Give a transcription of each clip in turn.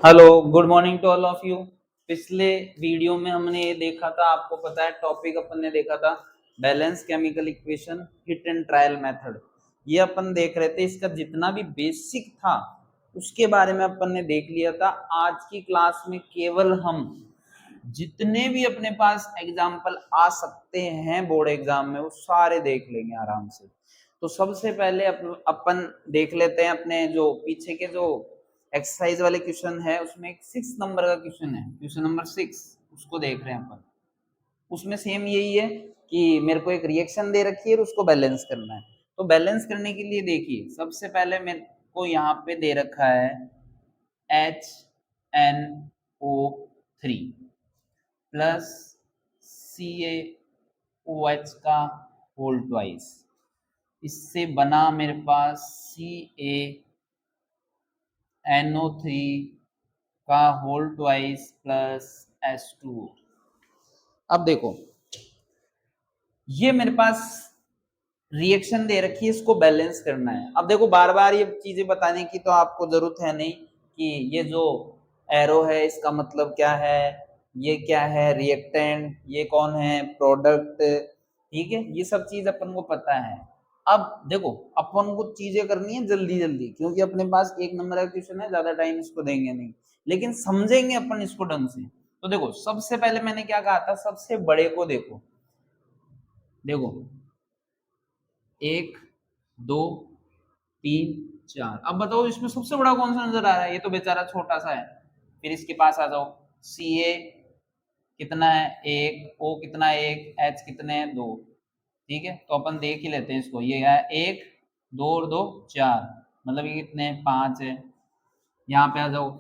Hello, good morning to all of you. पिछले video में हमने ये देखा था, आपको पता है टॉपिक अपन ने देखा था balance chemical equation hit and trial method. ये अपन देख रहे थे, इसका जितना भी बेसिक था उसके बारे में अपन ने देख लिया था। आज की क्लास में केवल हम जितने भी अपने पास एग्जाम्पल आ सकते हैं बोर्ड एग्जाम में वो सारे देख लेंगे आराम से। तो सबसे पहले अपन देख लेते हैं अपने जो पीछे के जो एक्सरसाइज वाले क्वेश्चन है, उसमें एक 6 नंबर का क्वेश्चन है, क्वेश्चन नंबर 6, उसको देख रहे हैं अपन। उसमें सेम यही है कि मेरे को एक रिएक्शन दे रखी है और उसको बैलेंस करना है। तो बैलेंस करने के लिए देखिए, सबसे पहले मेरे को यहाँ पे दे रखा है HNO3 प्लस CaOH का होल ट्वाइस। इससे बना मेरे पास CaNO3 का होल ट्वाइस प्लस H2O। अब देखो, ये मेरे पास रिएक्शन दे रखी है, इसको बैलेंस करना है। अब देखो, बार बार ये चीजें बताने की तो आपको जरूरत है नहीं कि ये जो एरो है इसका मतलब क्या है, ये क्या है रिएक्टेंट, ये कौन है प्रोडक्ट, ठीक है, ये सब चीज अपन को पता है। अब देखो, अपन को चीजें करनी है जल्दी जल्दी, क्योंकि अपने पास 1 नंबर का क्वेश्चन है, ज्यादा टाइम इसको देंगे नहीं, लेकिन समझेंगे अपन इसको ढंग से। तो देखो, सबसे पहले मैंने क्या कहा था, सबसे बड़े को देखो, देखो 1 2 3 4। अब बताओ इसमें सबसे बड़ा कौन सा नजर आ रहा है, ये तो बेचारा छोटा सा है। फिर इसके पास आ जाओ, Ca कितना है 1, O कितना है 1, H कितने हैं 2। ठीक है, तो अपन देख ही लेते हैं इसको। ये है 1 2 और 2 4, मतलब ये कितने हैं 5 है। यहाँ पे आ जाओ,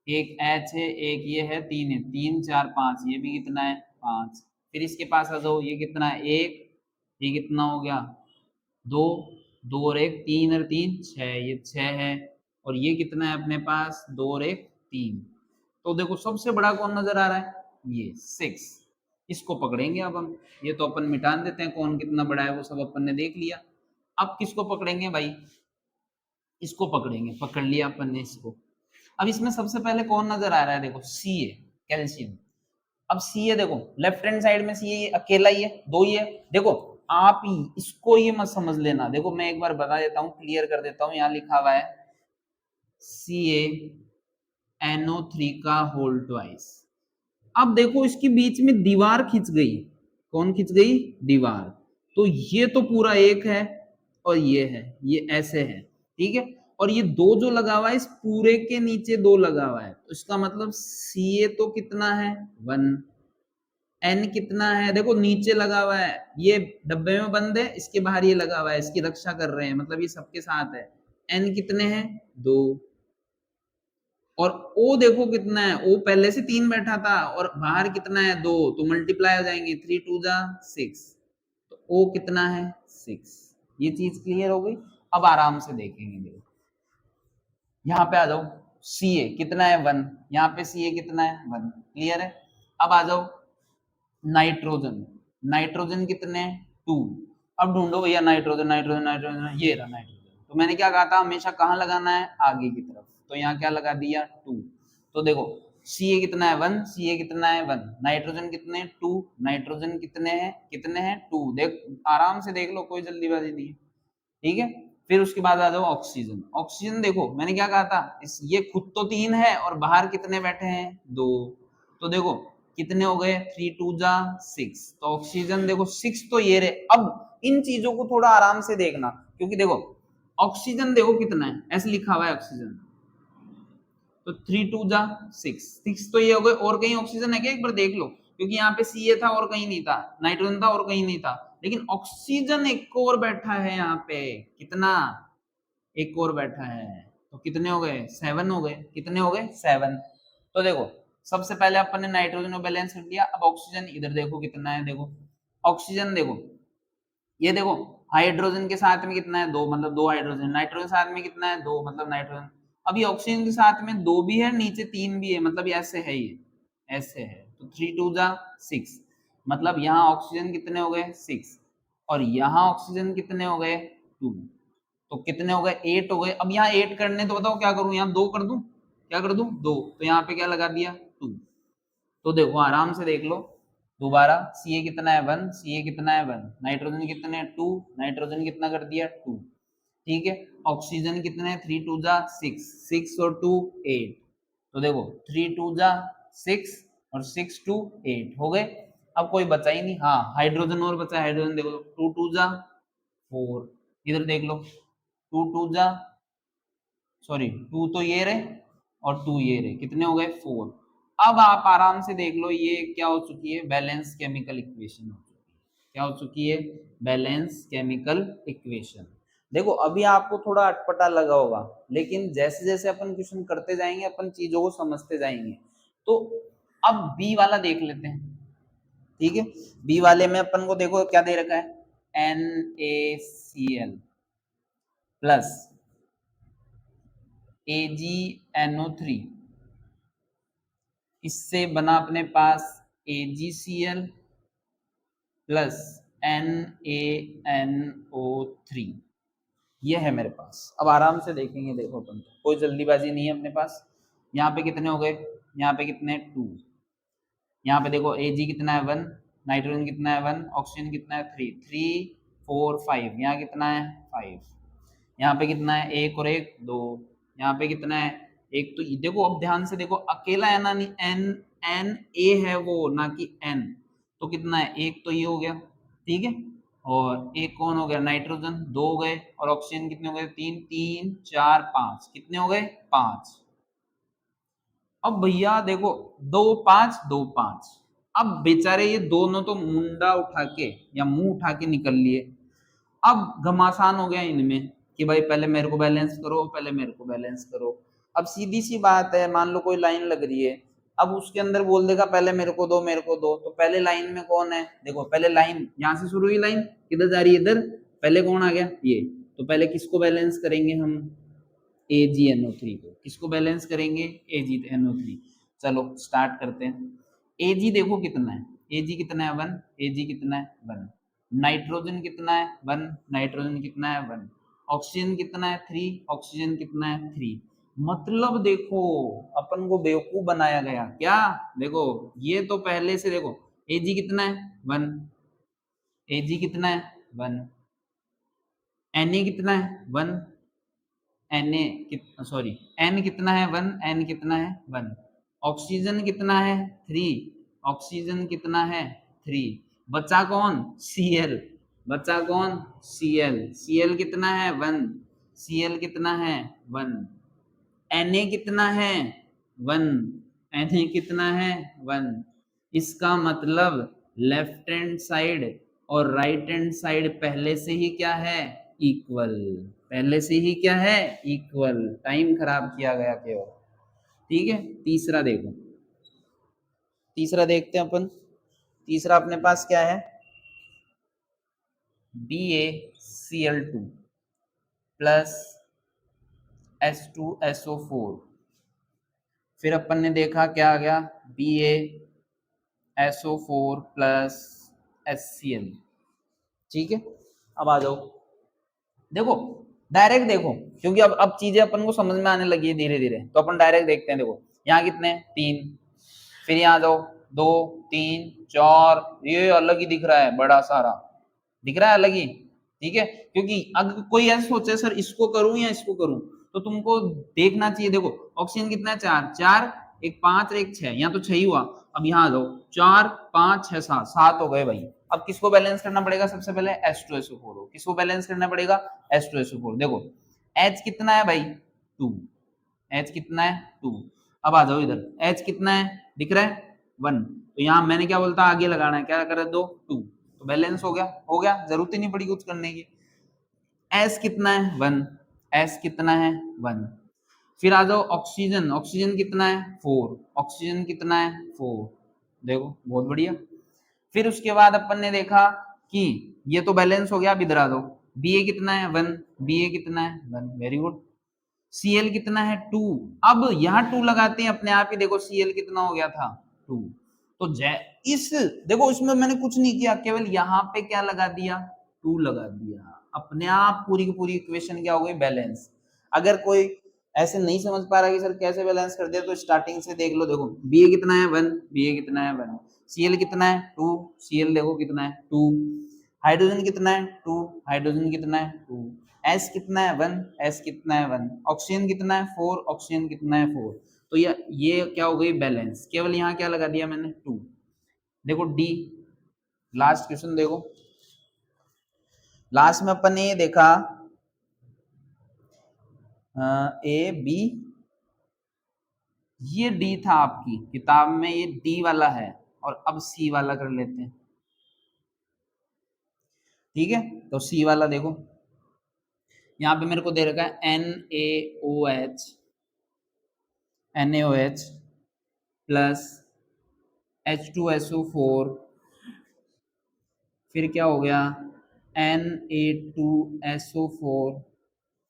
एक H है, एक ये है 3 है, 3 4 5, ये भी कितना है 5। फिर इसके पास आ जाओ, ये कितना है 1, ये कितना हो गया 2, 2 और 1 3 और 3 6, ये 6 है। और ये कितना है अपने पास 2 और 1 3। तो देखो सबसे बड़ा कौन नजर आ रहा है, ये 6। इसको पकड़ेंगे अब हम। ये तो अपन मिटा देते हैं, कौन कितना बड़ा है वो सब अपन ने देख लिया। अब किसको पकड़ेंगे भाई, इसको पकड़ेंगे, पकड़ लिया अपन ने इसको। अब इसमें सबसे पहले कौन नजर आ रहा है, देखो सी है, कैल्शियम। अब सी है, देखो लेफ्ट हैंड साइड में सी है, ये अकेला ही है, दो ही है। देखो आप ही इसको ये मत समझ लेना, देखो मैं एक बार बता देता हूँ, क्लियर कर देता हूँ। यहाँ लिखा हुआ है CaNO3 का होल ट्वाइस। अब देखो इसके बीच में दीवार खिंच गई, कौन खिंच गई, दीवार। तो ये तो पूरा एक है और ये है, ये ऐसे है, ठीक है। और ये दो जो लगा हुआ है, इस पूरे के नीचे दो लगा हुआ है, तो इसका मतलब Ca तो कितना है 1, N कितना है, देखो नीचे लगा हुआ है, ये डब्बे में बंद है, इसके बाहर ये लगा हुआ है, इसकी रक्षा कर रहे हैं, मतलब ये सबके साथ है। N कितने हैं 2। और O देखो कितना है, O पहले से 3 बैठा था और बाहर कितना है 2, तो मल्टीप्लाई हो जाएंगे, 3 2 जा 6, तो O कितना है 6। ये चीज क्लियर हो गई। अब आराम से देखेंगे, देखो यहाँ पे आ जाओ, Ca कितना है 1, यहाँ पे Ca कितना है 1, क्लियर है। अब आ जाओ नाइट्रोजन, नाइट्रोजन कितने हैं 2। अब ढूंढो भैया नाइट्रोजन, नाइट्रोजन नाइट्रोजन, ये रहा नाइट्रोजन। तो मैंने क्या कहा था, हमेशा कहाँ लगाना है, आगे की तरफ। तो यहाँ क्या लगा दिया 2। तो देखो Ca कितना है 1, Ca कितना है 1, नाइट्रोजन कितने 2, नाइट्रोजन कितने हैं 2। देख आराम से देख लो, कोई जल्दीबाजी नहीं है, ठीक है। फिर उसके बाद आ जाओ ऑक्सीजन। ऑक्सीजन देखो मैंने क्या कहा था, ये खुद तो 3 है और बाहर कितने बैठे हैं 2। तो देखो कितने हो गए 3 2 जा 6, तो ऑक्सीजन देखो 6 तो ये रहे। अब इन चीजों को थोड़ा आराम से देखना, क्योंकि देखो ऑक्सीजन देखो कितना है, ऐसे लिखा हुआ है ऑक्सीजन, तो 3 2 जा 6, 6 तो ये हो गए। और कहीं ऑक्सीजन है क्या, एक बार देख लो, क्योंकि यहाँ पे Ca था और कहीं नहीं था, नाइट्रोजन था और कहीं नहीं था, लेकिन ऑक्सीजन एक और बैठा है यहाँ पे, कितना, एक और बैठा है। तो कितने हो गए 7 हो गए, कितने हो गए 7। तो देखो सबसे पहले अपन ने नाइट्रोजन को बैलेंस कर दिया। अब ऑक्सीजन इधर देखो कितना है, देखो ऑक्सीजन देखो, ये देखो हाइड्रोजन के साथ में कितना है 2, मतलब 2 हाइड्रोजन, नाइट्रोजन साथ में कितना है 2, मतलब नाइट्रोजन। अभी ऑक्सीजन के साथ में 2 भी है, नीचे 3 भी है, मतलब ये ऐसे है, ये ऐसे है। तो 3 2 जा 6, मतलब यहाँ ऑक्सीजन कितने हो गए 6 और यहाँ ऑक्सीजन कितने हो गए 2, तो कितने हो गए 8 हो गए। अब यहाँ 8 करने, तो बताओ क्या करूं, यहाँ 2 कर दूं, क्या कर दूं 2, तो यहाँ पे क्या लगा दिया 2। तो देखो आराम से देख लो दोबारा, Ca कितना है 1, Ca कितना है 1, नाइट्रोजन कितने 2, नाइट्रोजन कितना कर दिया 2, ठीक है। ऑक्सीजन कितने 3 2 जा 6, 6 और 2 8, तो देखो 3 2 जा 6 और 6 2 8 हो गए। अब कोई बचा ही नहीं, हाँ हाइड्रोजन और बचा, हाइड्रोजन देखो 2 2 जा 4, इधर देख लो 2 2 जा सॉरी 2 तो ये रहे और 2 ये रहे, कितने हो गए 4। अब आप आराम से देख लो ये क्या हो चुकी है, बैलेंस केमिकल इक्वेशन हो चुकी है। क्या हो चुकी है, बैलेंस केमिकल इक्वेशन। देखो अभी आपको थोड़ा अटपटा लगा होगा, लेकिन जैसे जैसे अपन क्वेश्चन करते जाएंगे अपन चीजों को समझते जाएंगे। तो अब बी वाला देख लेते हैं, ठीक है। बी वाले में अपन को देखो क्या दे रखा है, NaCl प्लस AgNO3, इससे बना अपने पास AgCl प्लस NaNO3, ये है मेरे पास। अब आराम से देखेंगे, देखो अपन कोई जल्दीबाजी नहीं है अपने पास। यहाँ पे कितने हो गए, यहाँ पे कितने 2, यहाँ पे देखो Ag कितना है 1, नाइट्रोजन कितना है 1, ऑक्सीजन कितना है 3 3 4 5, यहाँ कितना है 5, यहाँ पे कितना है 1 और 1 2, यहाँ पे कितना है 1। तो देखो अब ध्यान से देखो, अकेला है ना, नहीं एन ए है वो, ना कि एन, तो कितना है 1, तो ये हो गया, ठीक है। और एक कौन हो गया, नाइट्रोजन 2 हो गए, और ऑक्सीजन कितने हो गए 3 3 4 5, कितने हो गए 5। अब भैया देखो 2 5 2 5, अब बेचारे ये दोनों तो मुंडा उठा के या मुंह उठा के निकल लिए। अब घमासान हो गया इनमें कि भाई पहले मेरे को बैलेंस करो, पहले मेरे को बैलेंस करो। अब सीधी सी बात है, मान लो कोई लाइन लग रही है, अब उसके अंदर बोल देगा पहले मेरे को दो मेरे को दो, तो पहले लाइन में कौन है, देखो पहले लाइन यहाँ से शुरू हुई, लाइन किधर जा रही है इधर, पहले कौन आ गया ये, तो पहले किसको बैलेंस करेंगे हम, AgNO3 को। किसको बैलेंस करेंगे, AgNO3। चलो स्टार्ट करते हैं। Ag देखो कितना है, Ag कितना है 1, Ag कितना है 1, नाइट्रोजन कितना है 1, नाइट्रोजन कितना है 1, ऑक्सीजन कितना है 3, ऑक्सीजन कितना है 3। मतलब देखो अपन को बेवकूफ बनाया गया क्या, देखो ये तो पहले से देखो Ag कितना है 1, Ag कितना है 1, Na कितना है 1, Na सॉरी N कितना है 1, N कितना है 1, ऑक्सीजन कितना है 3, ऑक्सीजन कितना है 3, बचा कौन Cl, बचा कौन Cl, Cl कितना है 1, Cl कितना है 1, Na कितना है 1, Na कितना है 1। इसका मतलब लेफ्ट हैंड साइड और राइट हैंड साइड पहले से ही क्या है, इक्वल, पहले से ही क्या है इक्वल, टाइम खराब किया गया केवल, ठीक है। तीसरा देखो, तीसरा देखते हैं अपन। तीसरा अपने पास क्या है, BaCl2 प्लस H2SO4, फिर अपन ने देखा क्या आ गया, BaSO4 प्लस HCl, ठीक है। अब आ जाओ, देखो डायरेक्ट देखो, क्योंकि अब चीजें अपन को समझ में आने लगी है धीरे धीरे, तो अपन डायरेक्ट देखते हैं। देखो यहाँ कितने 3, फिर यहाँ जाओ 2 3 4, ये अलग ही दिख रहा है, बड़ा सारा दिख रहा है अलग ही, ठीक है। क्योंकि अगर कोई ऐसा सोचे सर इसको करूं या इसको करूं, तो तुमको देखना चाहिए। देखो ऑक्सीजन कितना है 4 4, एक 5 और एक 6, यहाँ तो 6 ही हुआ। अब यहाँ आ जाओ 4 5 6 7, 7 हो गए भाई। अब किसको बैलेंस करना पड़ेगा, सबसे पहले H2SO4 किसको बैलेंस करना पड़ेगा, H2SO4। देखो H कितना है भाई 2, H कितना है 2। अब आ जाओ इधर, H कितना है दिख रहा है 1, तो यहाँ मैंने क्या बोलता आगे लगाना है, क्या कर दो 2, तो बैलेंस हो गया, हो गया, जरूरत ही नहीं पड़ी कुछ करने की। S कितना है 1, S कितना है 1। फिर आ जाओ ऑक्सीजन, ऑक्सीजन कितना है 4, ऑक्सीजन कितना है 4, देखो बहुत बढ़िया। फिर उसके बाद अपन ने देखा कि ये तो बैलेंस हो गया, अब इधर आ जाओ, Ba कितना है 1, Ba कितना है 1, वेरी गुड। Cl कितना है 2, अब यहाँ 2 लगाते हैं अपने आप ही, देखो Cl कितना हो गया था 2। तो इस देखो इसमें मैंने कुछ नहीं किया, केवल यहाँ पे क्या लगा दिया 2 लगा दिया, अपने आप पूरी की पूरी इक्वेशन क्या हो गई बैलेंस। अगर कोई ऐसे नहीं समझ पा रहा कि सर कैसे बैलेंस कर दिया, तो स्टार्टिंग से देख लो। देखो Ba कितना है 1, Ba कितना है 1, Cl कितना है 2, Cl देखो कितना है 2, हाइड्रोजन कितना है 2, हाइड्रोजन कितना है 2, S कितना है 1, S कितना है 1, ऑक्सीजन कितना है 4, ऑक्सीजन कितना है 4। तो ये क्या हो गई बैलेंस, केवल यहाँ क्या लगा दिया मैंने 2। देखो डी, लास्ट क्वेश्चन देखो, लास्ट में अपन ने ये देखा ए बी, ये डी था आपकी किताब में, ये डी वाला है, और अब सी वाला कर लेते हैं। ठीक है, तो सी वाला देखो, यहाँ पे मेरे को दे रखा है NaOH, NaOH प्लस H2SO4, फिर क्या हो गया Na2SO4,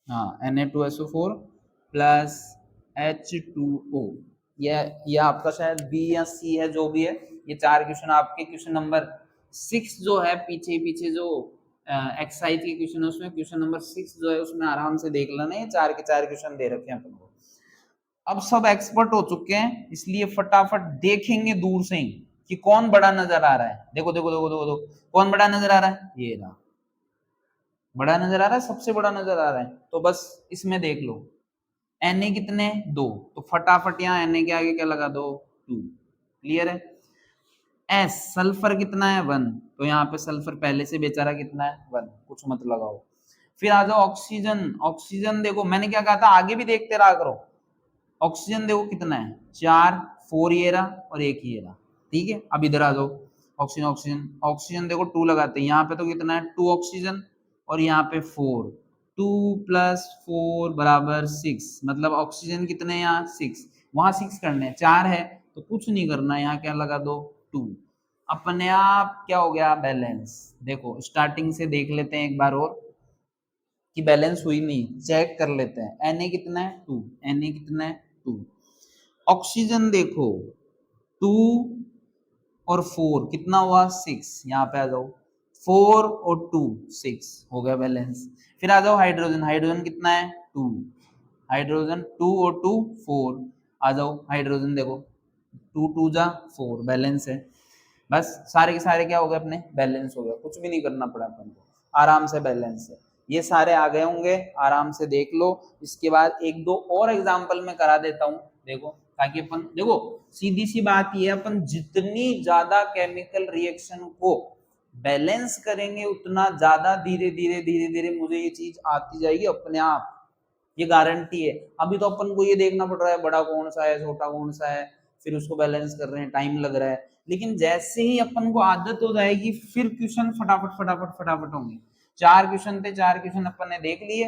हाँ Na2SO4 प्लस H2O। ये आपका शायद बी या सी है, जो भी है। ये 4 क्वेश्चन आपके क्वेश्चन नंबर 6 जो है, पीछे पीछे जो एक्सरसाइज के क्वेश्चन है उसमें क्वेश्चन नंबर 6 जो है उसमें आराम से देख लेना। ये 4 के 4 क्वेश्चन दे रखे हैं अपन को। अब सब एक्सपर्ट हो चुके हैं, इसलिए फटाफट देखेंगे दूर से ही कि कौन बड़ा नजर आ रहा है। देखो देखो देखो देखो, देखो कौन बड़ा नजर आ रहा है, ये रहा बड़ा नजर आ रहा है, सबसे बड़ा नजर आ रहा है। तो बस इसमें देख लो Na कितने 2, तो फटाफट यहाँ Na के आगे क्या लगा दो 2। क्लियर है। S सल्फर कितना है 1, तो यहाँ पे सल्फर पहले से बेचारा कितना है 1, कुछ मत लगाओ। फिर आ जाओ ऑक्सीजन, ऑक्सीजन देखो मैंने क्या कहा था, आगे भी देखते रहा करो। ऑक्सीजन देखो कितना है 4, 4 ये रहा और 1 ये रहा। ठीक है, अब इधर आ जाओ ऑक्सीजन, ऑक्सीजन ऑक्सीजन देखो 2 लगाते हैं, यहाँ पे तो कितना है 2 ऑक्सीजन और यहाँ पे 4, 2 + 4 = 6, मतलब ऑक्सीजन कितने यहाँ 6, वहां 6 करने 4 है तो कुछ नहीं करना, यहाँ क्या लगा दो 2। अपने आप क्या हो गया बैलेंस। देखो स्टार्टिंग से देख लेते हैं एक बार और कि बैलेंस हुई नहीं, चेक कर लेते हैं। Na कितना है 2, Na कितना है 2, ऑक्सीजन देखो 2 और 4 कितना हुआ 6, यहाँ पे आ जाओ 4 और 2 6 हो गया बैलेंस। फिर आ जाओ हाइड्रोजन, हाइड्रोजन कितना है 2, हाइड्रोजन 2 और 2 4, आ जाओ हाइड्रोजन देखो 2 2 जा 4 बैलेंस है। बस सारे के सारे क्या हो गए अपने बैलेंस हो गया, कुछ भी नहीं करना पड़ा अपन को, आराम से बैलेंस है। ये सारे आ गए होंगे, आराम से देख लो। इसके बाद एक दो और एग्जांपल में करा देता हूँ, देखो ताकि अपन देखो सीधी सी बात ये है, अपन जितनी ज्यादा केमिकल रिएक्शन को बैलेंस करेंगे उतना ज्यादा धीरे धीरे धीरे धीरे मुझे ये चीज आती जाएगी अपने आप, ये गारंटी है। अभी तो अपन को ये देखना पड़ रहा है बड़ा कौन सा है छोटा कौन सा है, फिर उसको बैलेंस कर रहे हैं, टाइम लग रहा है। लेकिन जैसे ही अपन को आदत हो जाएगी फिर क्वेश्चन फटाफट फटाफट फटाफट होंगे। 4 क्वेश्चन थे, 4 क्वेश्चन अपन ने देख लिए।